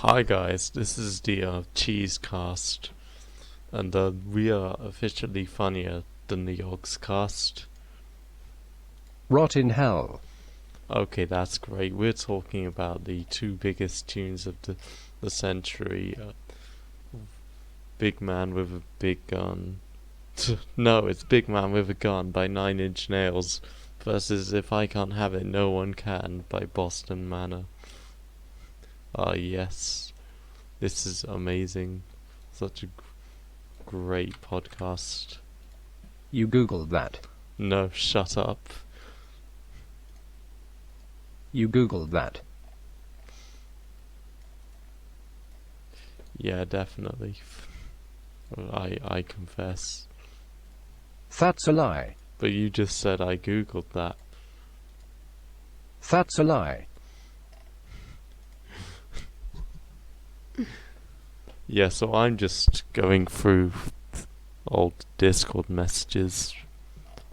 Hi guys, this is the Cheesecast, and we are officially funnier than the Yogscast. Rot in hell. Okay, that's great. We're talking about the two biggest tunes of the century. Big Man with a Big Gun. No, it's Big Man with a Gun by Nine Inch Nails versus If I Can't Have It, No One Can by Boston Manor. Yes. This is amazing. Such a great podcast. You googled that. No, shut up. You googled that. Yeah, definitely. I confess. That's a lie. But you just said I googled that. That's a lie. Yeah, so I'm just going through old Discord messages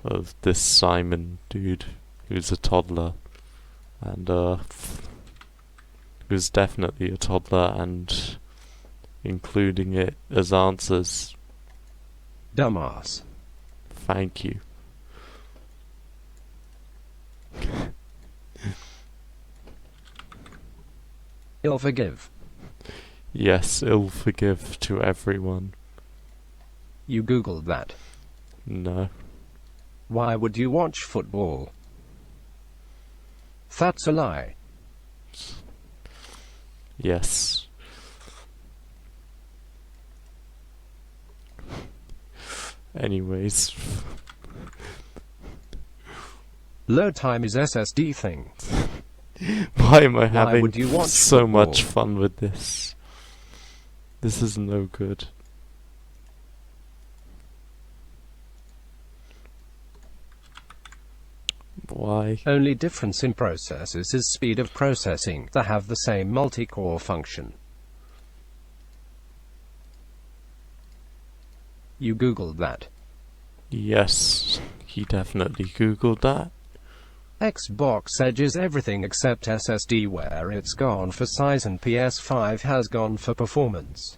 of this Simon dude who's a toddler, and who's definitely a toddler, and including it as answers. Dumbass. Thank you. I'll forgive. Yes, ill forgive to everyone. You googled that. No. Why would you watch football? That's a lie. Yes. Anyways. Load time is SSD thing. Why am I Why having would you watch so football? much fun with this? This is no good. Why? Only difference in processors is speed of processing. They have the same multi-core function. You googled that. Yes, he definitely googled that. Xbox Edge is everything except SSD, where it's gone for size and PS5 has gone for performance.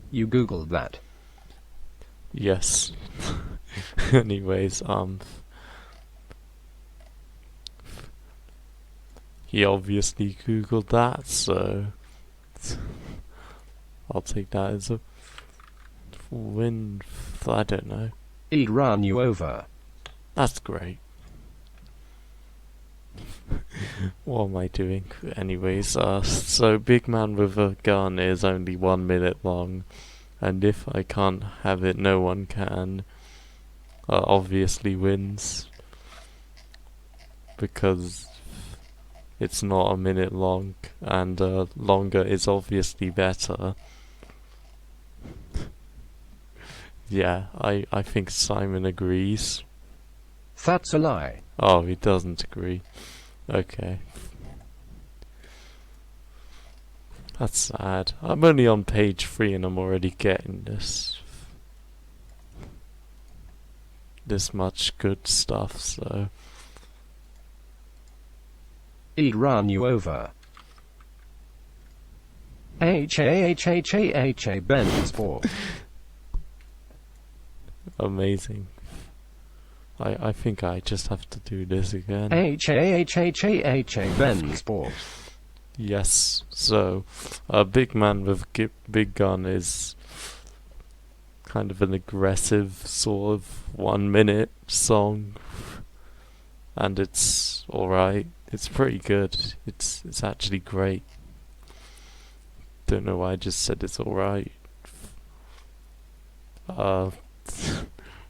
You googled that. Yes. Anyways, he obviously googled that, so I'll take that as a win. I don't know. He'd run you over. That's great. What am I doing? Anyways, so Big Man with a Gun is only 1 minute long, and If I Can't Have It, No One Can obviously wins, because it's not a minute long, and longer is obviously better. Yeah, I think Simon agrees. That's a lie. Oh, he doesn't agree. Okay. That's sad. I'm only on page 3 and I'm already getting this much good stuff, so He'd run you over. H-A-H-H-A-H-A Bensport. amazing. I think I just have to do this again. H-A-H-H-A-H-A Bensport. Yes, so a Big Man with Big Gun is kind of an aggressive sort of 1 minute song, and it's alright. It's pretty good. It's actually great. Don't know why I just said it's alright.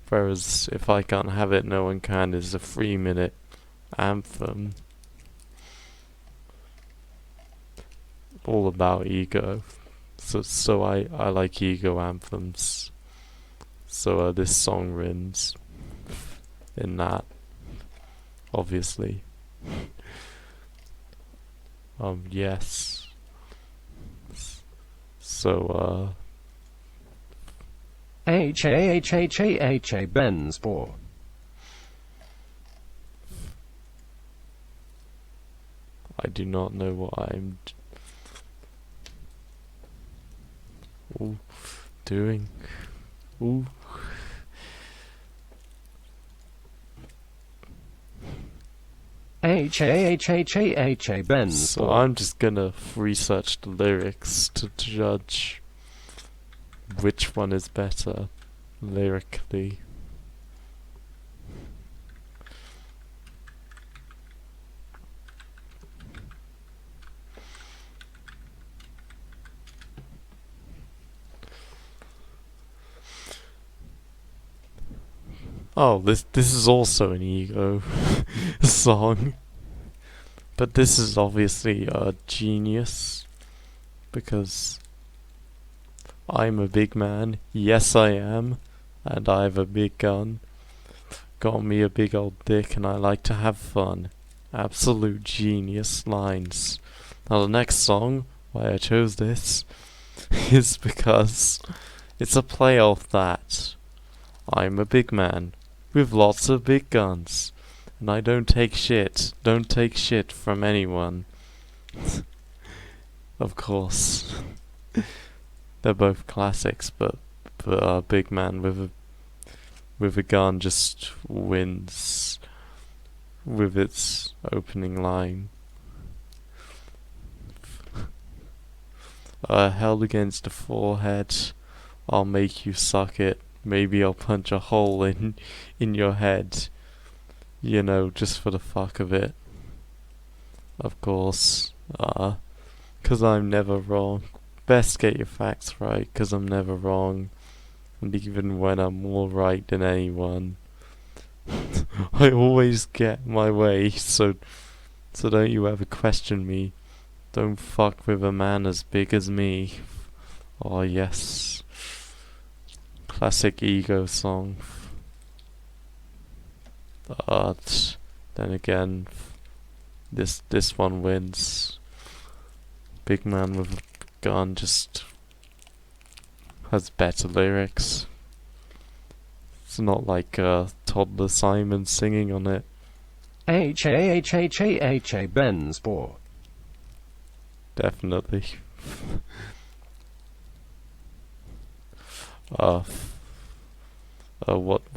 Whereas If I Can't Have It, No One Can is a 3 minute anthem. All about ego. So I like ego anthems. So this song wins in that, obviously. Yes. So H-A-H-H-A-H-A Bensport. I do not know what I'm Ooh, doing. Ooh. Ben's So I'm just gonna research the lyrics to judge which one is better lyrically. Oh, this is also an ego song. But this is obviously a genius, because I'm a big man, yes I am, and I have a big gun. Got me a big old dick and I like to have fun. Absolute genius lines. Now the next song, why I chose this, is because it's a play off that. I'm a big man, with lots of big guns. And I don't take shit from anyone. Of course. They're both classics, but a big man with a gun just wins with its opening line. Held against the forehead, I'll make you suck it. Maybe I'll punch a hole in your head. You know, just for the fuck of it. Of course. 'Cause I'm never wrong. Best get your facts right, 'cause I'm never wrong. And even when I'm more right than anyone. I always get my way, so don't you ever question me. Don't fuck with a man as big as me. Oh yes. Classic ego song. But then again, this one wins. Big man with a gun just has better lyrics. It's not like Toddler Simon singing on it. Ben's poor. Definitely.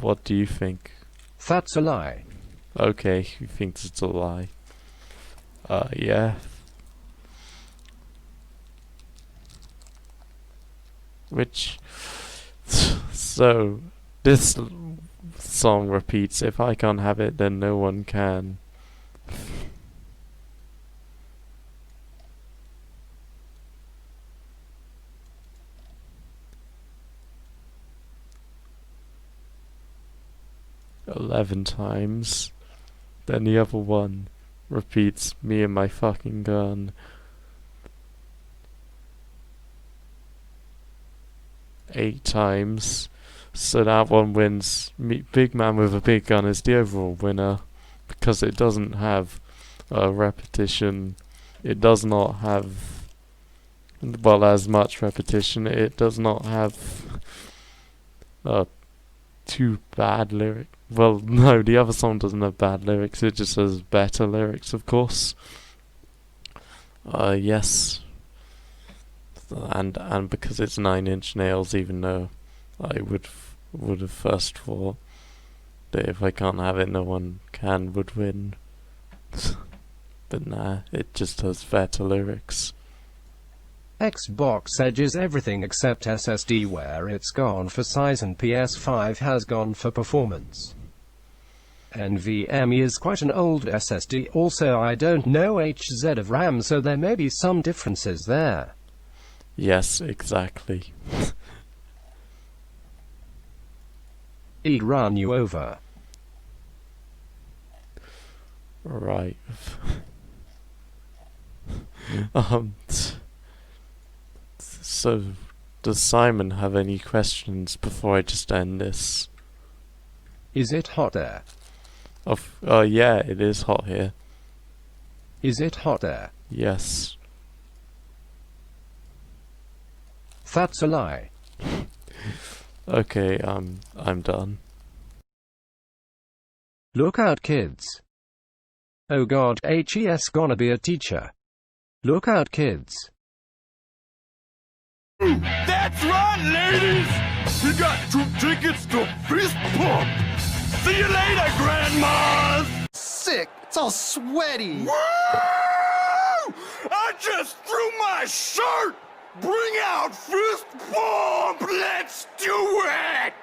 What do you think? That's a lie. Okay, he thinks it's a lie. Yeah. Which, so, this song repeats, if I can't have it, then no one can. "11 times. Then the other one repeats, me and my fucking gun. 8 times. So that one wins. Big man with a big gun is the overall winner, because it doesn't have repetition. It does not have, well, as much repetition. It does not have too bad lyrics. Well, no, the other song doesn't have bad lyrics. It just has better lyrics, of course. Yes. And because it's 9 Inch Nails, even though I would have first thought that if I can't have it, no one can would win. But nah, it just has better lyrics. Xbox Edge is everything except SSD, where it's gone for size and PS5 has gone for performance. NVMe is quite an old SSD, also I don't know HZ of RAM, so there may be some differences there. Yes, exactly. He'd run you over. Right. So, does Simon have any questions before I just end this? Is it hot there? Yeah, it is hot here. Is it hot there? Yes. That's a lie. Okay, I'm done. Look out, kids. Oh god, HES gonna be a teacher. Look out, kids. That's right, ladies! You got 2 tickets to Fist Pump! See you later, grandmas! Sick. It's all sweaty. Woo! I just threw my shirt! Bring out Fist Pump! Let's do it!